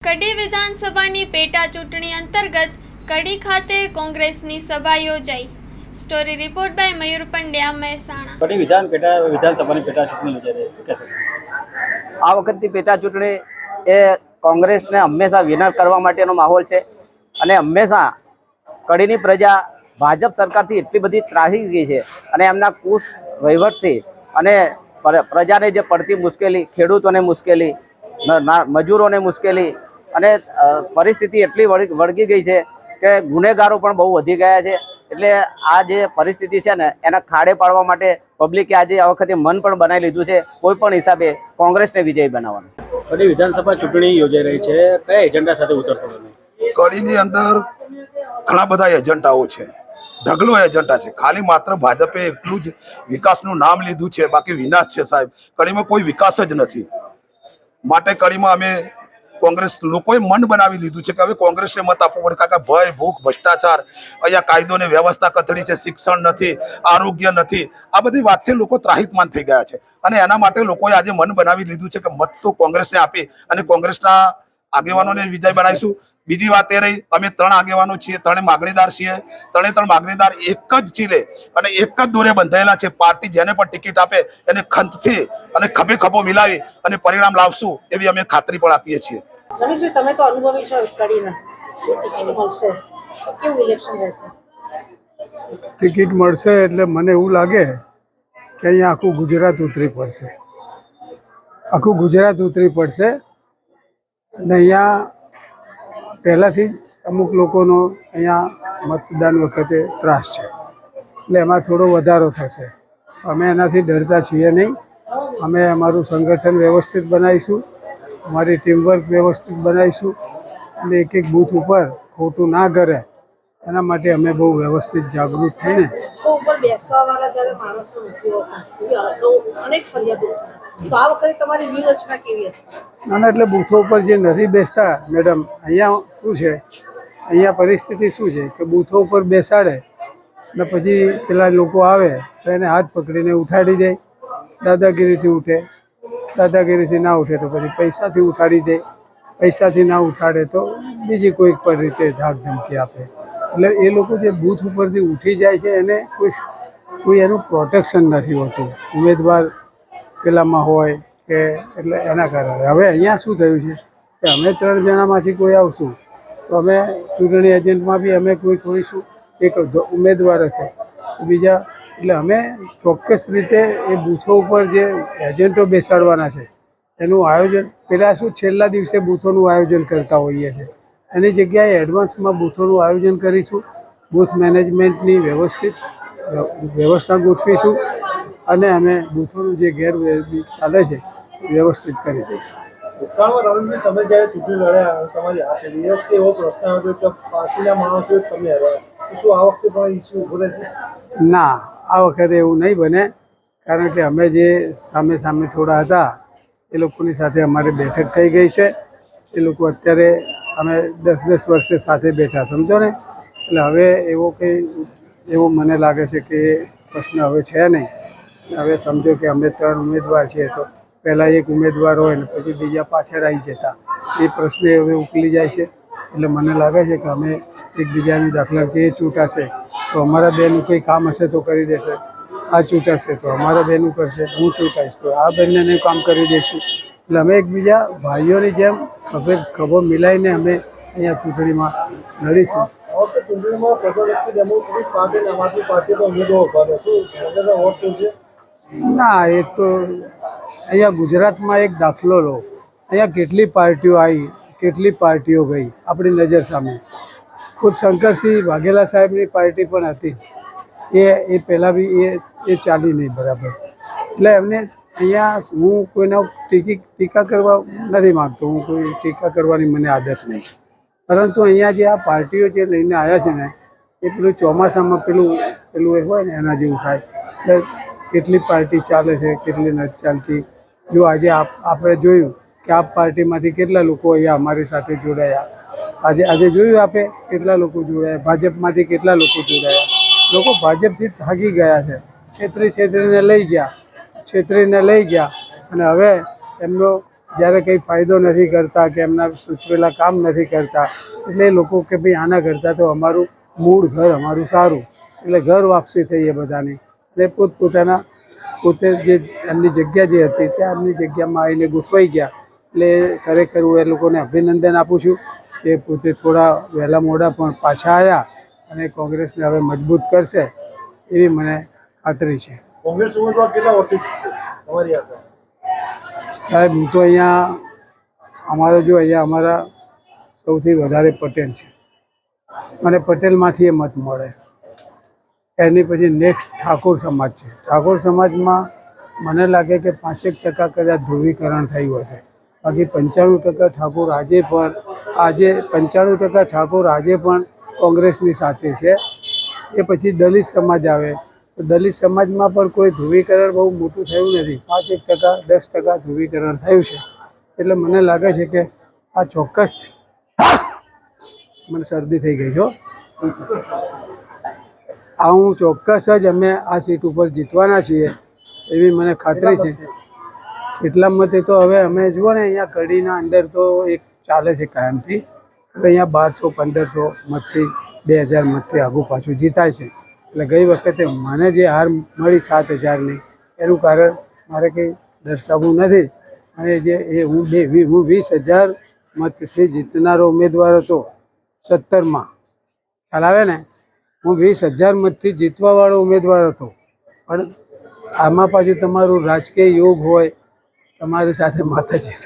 કડી વિધાનસભાની પેટા ચૂંટણી અંતર્ગત કડી ખાતે કોંગ્રેસની સભા યોજાઈ। સ્ટોરી રિપોર્ટ બાય મયુર પંડ્યા, મહેસાણા। કડી વિધાનસભાની પેટા ચૂંટણી યોજાઈ રહી છે। આ વખતની પેટા ચૂંટણી એ કોંગ્રેસને હંમેશા વિનર કરવા માટેનો માહોલ છે અને હંમેશા કડીની પ્રજા ભાજપ સરકારથી એટલી બધી ત્રાસી ગઈ છે અને એમના કુશ વહીવટથી અને પ્રજાને જે પડતી મુશ્કેલી, ખેડૂતોને મુશ્કેલી, મજૂરોને મુશ્કેલી અને પરિસ્થિતિ એટલી વળગી ગઈ છે કે ગુનેગારો પણ બહુ વધી ગયા છે। એટલે આ જે પરિસ્થિતિ છે ને એના ખાડે પાડવા માટે પબ્લિકે આજે આ વખતે મન પણ બનાવી લીધું છે કોઈ પણ હિસાબે કોંગ્રેસને વિજયી બનાવવાનું। કડી વિધાનસભા ચૂંટણી યોજાઈ રહી છે, કયા એજન્ડા સાથે ઉતરશો તમે? કડીની અંદર ઘણા બધા એજન્ડાઓ છે, ઢગલો એજન્ડા છે। ખાલી માત્ર ભાજપે એટલું જ વિકાસનું નામ લીધું છે, બાકી વિનાશ છે સાહેબ। કડીમાં કોઈ વિકાસ જ નથી, માટે કડીમાં અમે કોંગ્રેસ લોકોએ મન બનાવી લીધું છે કે હવે કોંગ્રેસને મત આપવું પડે, કારણ કે ભય, ભૂખ, ભ્રષ્ટાચાર, અહીંયા કાયદો ને વ્યવસ્થા કથળી છે, શિક્ષણ નથી, આરોગ્ય નથી, આ બધી વાતથી લોકો ત્રાહિતમાન થઈ ગયા છે અને એના માટે લોકોએ આજે મન બનાવી લીધું છે કે મત તો કોંગ્રેસને આપી અને કોંગ્રેસના આગેવાનોને વિજય બનાવીશું। બીજી વાત એ રહી, અમે 3 આગેવાનો છીએ, 3 માગણીદાર છીએ, 3 માગણીદાર એક જ ચીલે અને એક જ દોરે બંધાયેલા છે। પાર્ટી જેને પણ ટિકિટ આપે એને ખંતથી અને ખભે ખભો મિલાવી અને પરિણામ લાવશું એવી અમે ખાતરી પણ આપીએ છીએ। રમેશભાઈ, તમે તો અનુભવી છો કડીના, ટિકિટ મળશે કેવું ઇલેક્શન રહેશે? ટિકિટ મળશે એટલે મને એવું લાગે કે અહીંયા આખું ગુજરાત ઉતરી પડશે, આખું ગુજરાત ઉતરી પડશે અને અહીંયા પહેલાંથી જ અમુક લોકોનો અહીંયા મતદાન વખતે ત્રાસ છે એટલે એમાં થોડો વધારો થશે। અમે એનાથી ડરતા છીએ નહીં। અમે અમારું સંગઠન વ્યવસ્થિત બનાવીશું, અમારી ટીમવર્ક વ્યવસ્થિત બનાવીશું અને એક બૂથ ઉપર ખોટું ના કરે એના માટે અમે બહુ વ્યવસ્થિત જાગૃત થઈને ઉપર બેસવાવાળા જ્યારે માણસો નથી હોતા, અનેક ફરિયાદો, તો આ વખતે તમારી વ્યૂહરચના કેવી હશે? ના, એટલે બૂથો ઉપર જે નથી બેસતા મેડમ, અહીંયા શું છે, અહીંયા પરિસ્થિતિ શું છે કે બૂથો ઉપર બેસાડે અને પછી પેલા લોકો આવે તો એને હાથ પકડીને ઉઠાડી દે, દાદાગીરીથી ઉઠે, દાદાગીરીથી ના ઉઠે તો પછી પૈસાથી ઉઠાડી દે, પૈસાથી ના ઉઠાડે તો બીજી કોઈક પણ રીતે ધાક ધમકી આપે। એટલે એ લોકો જે બૂથ ઉપરથી ઉઠી જાય છે એને કોઈ એનું પ્રોટેક્શન નથી હોતું, ઉમેદવાર પેલામાં હોય કે એટલે એના કારણે હવે અહીંયા શું થયું છે કે અમે 3 જણામાંથી કોઈ આવશું તો અમે ચૂંટણી એજન્ટમાં બી અમે કોઈ હોઈશું, એક ઉમેદવાર હશે બીજા, એટલે અમે ચોક્કસ રીતે એ બૂથો ઉપર જે એજન્ટો બેસાડવાના છે એનું આયોજન પહેલાં શું છેલ્લા દિવસે બૂથોનું આયોજન કરતા હોઈએ છીએ, એની જગ્યાએ એડવાન્સમાં બૂથોનું આયોજન કરીશું, બૂથ મેનેજમેન્ટની વ્યવસ્થા ગોઠવીશું અને અમે બૂથોનું જે ગેરવ્યવહાર ચાલે છે વ્યવસ્થિત કરી દઈશું। ભૂતકાળમાં તમે જ્યારે ચૂંટણી લડ્યા તમારી હાથે એ વખતે એવો પ્રશ્ન આવ્યો કે પાર્ટીના માણસો તમે હરાયા, તો શું આ વખતે પણ ઇસ્યુ ઉભો રહેશે? ના, આ વખતે એવું નહીં બને, કારણ કે અમે જે સામે થોડા હતા એ લોકોની સાથે અમારી બેઠક થઈ ગઈ છે। એ લોકો અત્યારે અમે 10 વર્ષે સાથે બેઠા, સમજો ને, એટલે હવે એવો મને લાગે છે કે એ પ્રશ્ન હવે છે નહીં। હવે સમજો કે અમે 3 ઉમેદવાર છીએ તો પહેલાં એક ઉમેદવાર હોય ને પછી બીજા પાછળ આવી જતા, એ પ્રશ્ન હવે ઉકલી જાય છે। એટલે મને લાગે છે કે અમે એકબીજાની, દાખલા કે એ ચૂંટાશે તો અમારા બેનું કંઈ કામ હશે તો કરી દેશે, આ ચૂંટાશે તો અમારા બેનું કરશે, હું ચૂંટાઈશ તો આ બંનેને કામ કરી દઈશું। એટલે અમે એકબીજા ભાઈઓની જેમ ખભો મિલાઈને અમે અહીંયા ચૂંટણીમાં લડીશું। આ વખતે ચૂંટણીમાં પ્રજાશક્તિ ડેમોક્રેટિક પાર્ટી અને આમ આદમી પાર્ટીનો ઉમેદવાર ઉભા છે, શું પ્રજાના વોટ છે? ના, એ તો અહીંયા ગુજરાતમાં એક દાખલો લો, અહીંયા કેટલી પાર્ટીઓ આવી, કેટલી પાર્ટીઓ ગઈ આપણી નજર સામે। ખુદ શંકરસિંહ વાઘેલા સાહેબની પાર્ટી પણ હતી જ, એ પહેલાં બી એ ચાલી નહીં બરાબર। એટલે એમને અહીંયા હું કોઈના ટીકા કરવા નથી માગતો, હું કોઈ ટીકા કરવાની મને આદત નહીં, પરંતુ અહીંયા જે આ પાર્ટીઓ જે લઈને આવ્યા છે ને એ પેલું ચોમાસામાં પેલું એ હોય ને એના જેવું થાય। એટલે કેટલી પાર્ટી ચાલે છે, કેટલી નથી ચાલતી। જો આજે આપણે જોયું કે આ પાર્ટીમાંથી કેટલા લોકો અહીંયા અમારી સાથે જોડાયા, આજે જોયું આપે કેટલા લોકો જોડાયા, ભાજપમાંથી કેટલા લોકો જોડાયા। લોકો ભાજપથી થાકી ગયા છે, છેતરીને લઈ ગયા અને હવે એમનો જ્યારે કંઈ ફાયદો નથી કરતા કે એમના સૂચવેલા કામ નથી કરતા એટલે એ લોકો કે ભાઈ આના કરતાં તો અમારું મૂળ ઘર અમારું સારું, એટલે ઘર વાપસી થઈ એ બધાની. એટલે પોતપોતાના પોતે જે એમની જગ્યા જે હતી ત્યાં એમની જગ્યામાં આવીને ગોઠવાઈ ગયા. એટલે ખરેખર હું એ લોકોને અભિનંદન આપું છું કે પોતે થોડા વહેલા મોડા પણ પાછા આવ્યા અને કોંગ્રેસને હવે મજબૂત કરશે એવી મને ખાતરી છે. કોંગ્રેસ ઉમેદવાર કેટલા વર્ષથી છે તમારી આશા? સાહેબ હું તો અહીંયા અમારા સૌથી વધારે પટેલ છે, મને પટેલમાંથી એ મત મળે. એની પછી નેક્સ્ટ ઠાકોર સમાજ છે. ઠાકોર સમાજમાં મને લાગે કે 5% કદાચ ધ્રુવીકરણ થયું હશે, બાકી 95% ઠાકોર આજે પણ કોંગ્રેસની સાથે છે. એ પછી દલિત સમાજ આવે તો દલિત સમાજમાં પણ કોઈ ધ્રુવીકરણ બહુ મોટું થયું નથી, 5% 10% ધ્રુવીકરણ થયું છે. એટલે મને લાગે છે કે આ ચોક્કસ મને શરદી થઈ ગઈ છો આ હું ચોક્કસ જ અમે આ સીટ ઉપર જીતવાના છીએ એવી મને ખાતરી છે. એટલા મતે તો હવે અમે જુઓ ને અહીંયા કડીના અંદર તો એક ચાલે છે કાયમથી, અહીંયા 1200-1500 મતથી 2000 મતથી આગું પાછું જીતાય છે. એટલે ગઈ વખતે મને જે હાર મળી 7000ની એનું કારણ મારે કંઈ દર્શાવવું નથી. અને હું 20,000 મતથી જીતનારો ઉમેદવાર હતો 17માં, ખ્યાલ આવે ને, હું 20,000 મતથી જીતવાવાળો ઉમેદવાર હતો. પણ આમાં પાછું તમારું રાજકીય યોગ હોય, તમારી સાથે માતાજી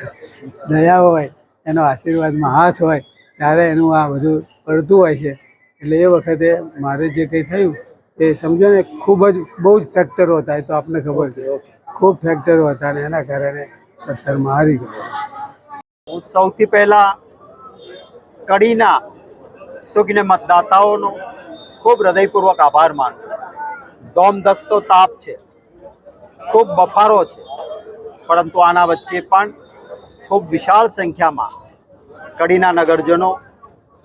દયા હોય, એનો આશીર્વાદમાં હાથ હોય ત્યારે એનું આ બધું પડતું હોય છે. એટલે એ વખતે મારે જે કંઈ થયું એ સમજો ને બહુ જ ફેક્ટરો હતા, એ તો આપને ખબર છે, ખૂબ ફેક્ટરો હતા અને એના કારણે 17માં હારી ગયો. હું સૌથી પહેલાં કડીના સુજ્ઞ મતદાતાઓનો ખૂબ હૃદયપૂર્વક આભાર માનું છું. ધોમધખતો તાપ છે, ખૂબ બફારો છે, પરંતુ આના વચ્ચે પણ ખૂબ વિશાળ સંખ્યામાં કડીના નગરજનો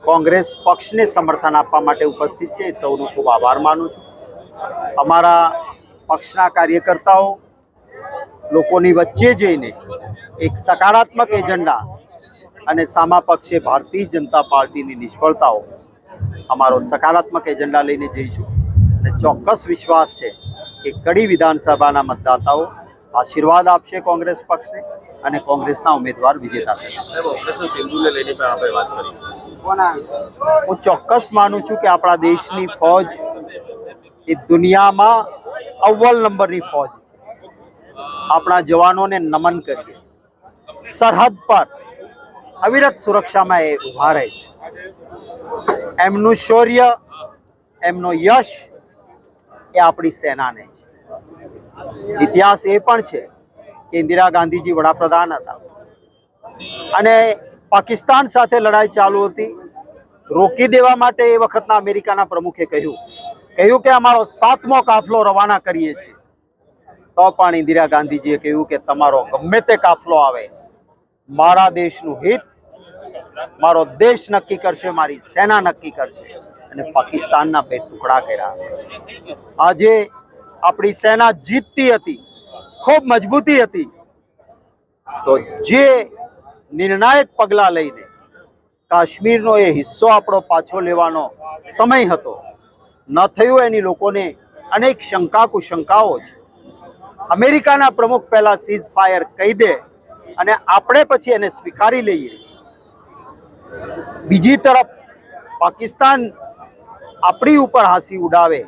કોંગ્રેસ પક્ષને સમર્થન આપવા માટે ઉપસ્થિત છે. સૌનો ખૂબ આભાર માનું છું. અમારા પક્ષના કાર્યકર્તાઓ લોકોની વચ્ચે જઈને એક સકારાત્મક એજન્ડા અને સામા પક્ષે ભારતીય જનતા પાર્ટીની નિષ્ફળતાઓ અમારો સકારાત્મક એજન્ડા લઈને જઈશું. અને ચોક્કસ વિશ્વાસ છે કે કડી વિધાનસભાના મતદાતાઓ આશીર્વાદ આપશે કોંગ્રેસ પક્ષને અને કોંગ્રેસના ઉમેદવાર વિજેતા થશે. ઓપરેશન સિંધુને લઈને પણ આપણે વાત કરી. હું ચોક્કસ માનું છું કે આપણા દેશની ફૌજ એ દુનિયામાં અવ્વલ નંબરની ફૌજ છે. આપણા જવાનોને નમન કરીએ. સરહદ પર અવિરત સુરક્ષામાં એ ઊભા રહે છે. એમનું શૌર્ય, એમનો યશ એ આપણી સેનાને છે. ઇતિહાસ એ પણ છે કે ઇન્દિરા ગાંધીજી વડાપ્રધાન હતા અને પાકિસ્તાન સાથે લડાઈ ચાલુ હતી. રોકી દેવા માટે એ વખતના અમેરિકાના પ્રમુખે કહ્યું કે અમારો 7મો કાફલો રવાના કરીએ છીએ. તો પણ ઇન્દિરા ગાંધીજીએ કહ્યું કે તમારો ગમે તે કાફલો આવે, મારા દેશનું હિત મારો દેશ નક્કી કરશે, મારી સેના નક્કી કરશે. અને પાકિસ્તાનના 2 ટુકડા કર્યા. આજે આપણી સેના જીતતી હતી, ખૂબ મજબૂતી હતી. તો જે નિર્ણાયક પગલાં લઈને કાશ્મીરનો એ હિસ્સો આપણો પાછો લેવાનો સમય હતો, ન થયું. એની લોકોને અનેક કુશંકાઓ છે. અમેરિકાના પ્રમુખ પહેલાં સીઝ ફાયર કહી દે અને આપણે પછી એને સ્વીકારી લઈએ. બીજી તરફ પાકિસ્તાન આપણી ઉપર હાંસી ઉડાવે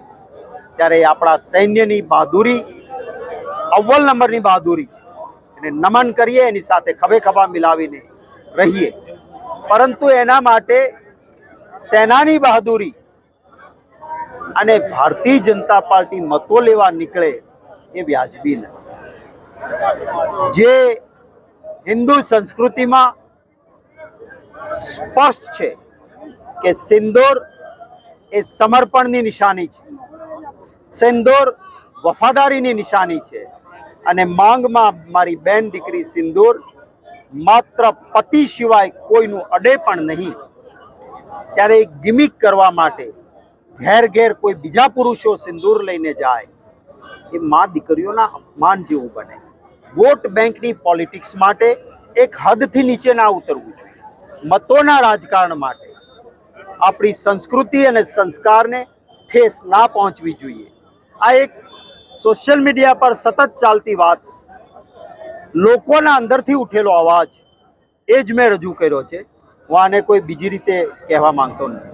ત્યારે આપણા સૈન્યની બહાદુરી અવ્વલ નંબરની બહાદુરી છે. એને નમન કરીએ, એની સાથે ખભે ખભા મિલાવીને રહીએ. પરંતુ એના માટે સેનાની બહાદુરી અને ભારતીય જનતા પાર્ટી મતો લેવા નીકળે એ વ્યાજબી નથી. જે હિન્દુ સંસ્કૃતિમાં સ્પષ્ટ છે કે સિંદૂર એ સમર્પણની નિશાની છે, સિંદૂર વફાદારીની નિશાની છે. અને માંગમાં મારી બેન દીકરી સિંદૂર માત્ર પતિ સિવાય કોઈનું અડે પણ નહીં. ત્યારે એક ગિમિક કરવા માટે ઘેર ઘેર કોઈ બીજા પુરુષો સિંદૂર લઈને જાય એ મા દીકરીઓના અપમાન જેવું બને. વોટ બેંકની પોલિટિક્સ માટે એક હદથી નીચે ના ઉતરવું જોઈએ. મતોના રાજકારણ માટે આપણી સંસ્કૃતિ અને સંસ્કારને ઠેસ ના પહોંચવી જોઈએ. આ એક સોશિયલ મીડિયા પર સતત ચાલતી વાત, લોકોના અંદરથી ઉઠેલો અવાજ, એ જ મેં રજૂ કર્યો છે. હું આને કોઈ બીજી રીતે કહેવા માંગતો નથી.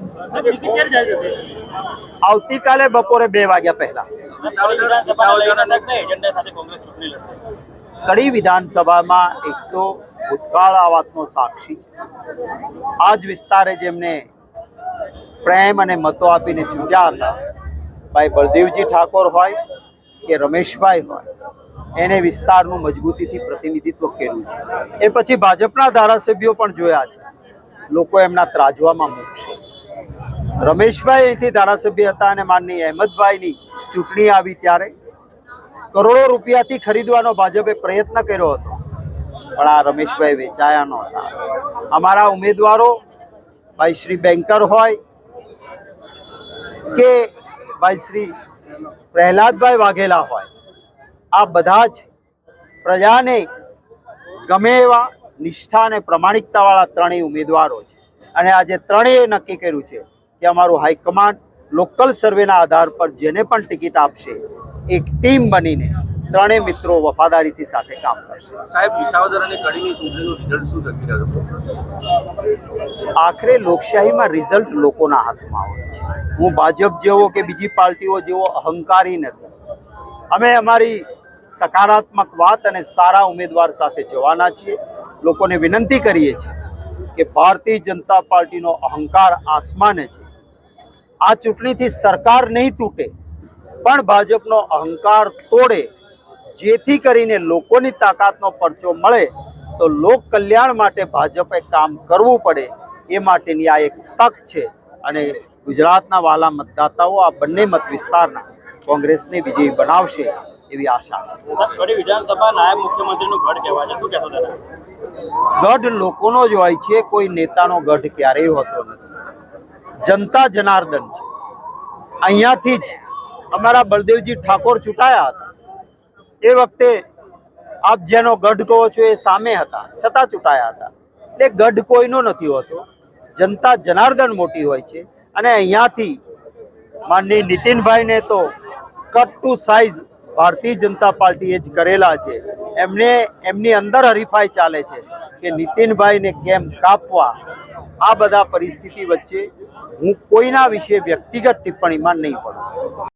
આવતીકાલે બપોરે 2 વાગ્યા પહેલા કડી વિધાનસભામાં એક તો ભૂતકાળ આ વાતનો સાક્ષી છે. આ જ વિસ્તારે જેમને પ્રેમ અને મતો આપીને ચૂંટ્યા હતા, ભાઈ બળદેવજી ઠાકોર હોય કે રમેશભાઈ હોય, એને વિસ્તારનું મજબૂતીથી પ્રતિનિધિત્વ કર્યું છે. એ પછી ભાજપના ધારાસભ્યો પણ જોયા છે, લોકો એમના ત્રાજવામાં મૂકશે. રમેશભાઈ અહીંથી ધારાસભ્ય હતા અને માનની અહેમદભાઈની ચૂંટણી આવી ત્યારે કરોડો રૂપિયાથી ખરીદવાનો ભાજપે પ્રયત્ન કર્યો હતો, પણ આ રમેશભાઈ વેચાયા નહોતા. અમારા ઉમેદવારો ભાઈ શ્રી બેંકર હોય કે ભાઈ શ્રી પ્રહલાદભાઈ વાઘેલા હોય, આ બધા જ પ્રજાને ગમે એવા નિષ્ઠા અને પ્રમાણિકતાવાળા ત્રણેય ઉમેદવારો છે. અને આજે ત્રણેય નક્કી કર્યું છે કે અમારું હાઈકમાન્ડ લોકલ સર્વેના આધાર પર જેને પણ ટિકિટ આપશે, એક ટીમ બનીને ત્રણેય મિત્રો વફાદારીથી સાથે કામ કરશે. સાહેબ, વિસાવદર અને કડીની ચૂંટણીનું રિઝલ્ટ શું નક્કી રહ્યું? આખરે લોકશાહીમાં રિઝલ્ટ લોકોના હાથમાં હોય છે. હું ભાજપ જેવો કે બીજી પાર્ટીઓ જેવો અહંકારી નથી. અમે અમારી સકારાત્મક વાત અને સારા ઉમેદવાર સાથે જવાના છીએ. લોકોને વિનંતી કરીએ છીએ કે ભારતીય જનતા પાર્ટીનો અહંકાર આસમાને છે. આ ચૂંટણીથી સરકાર નહીં તૂટે, પણ ભાજપનો અહંકાર તોડે, જેથી કરીને લોકોની તાકાતનો પરચો મળે તો લોક કલ્યાણ માટે ભાજપે કામ કરવું પડે. એ માટેની આ એક તક છે અને ગુજરાતના વાલા મતદાતાઓ આ બંને મત વિસ્તારના કોંગ્રેસને વિજયી બનાવશે એવી આશા છે. કડી વિધાનસભા નાયબ મુખ્યમંત્રીનું ગઢ કહેવાય છે, શું કહેશો તેના? ગઢ લોકોનો જ હોય છે, કોઈ નેતાનો ગઢ ક્યારેય હોતો નથી. જનતા જનાર્દન છે. અહીંયાથી જ અમારા બળદેવજી ઠાકોર ચૂંટાયા હતા, એ વખતે આપ જેનો ગઢ કહો છો એ સામે હતા, છતાં ચૂંટાયા હતા. એટલે ગઢ કોઈનો નથી હોતો, જનતા જનાર્દન મોટી હોય છે. અને અહીંયાથી માનની નીતિનભાઈને તો cut to size Bharatiya Janata પાર્ટીએ જ કરેલા છે. એમની અંદર હરીફાઈ ચાલે છે કે નીતિનભાઈને કેમ કાપવા. આ બધા પરિસ્થિતિ વચ્ચે હું કોઈના વિશે વ્યક્તિગત ટિપ્પણીમાં નહીં પડું.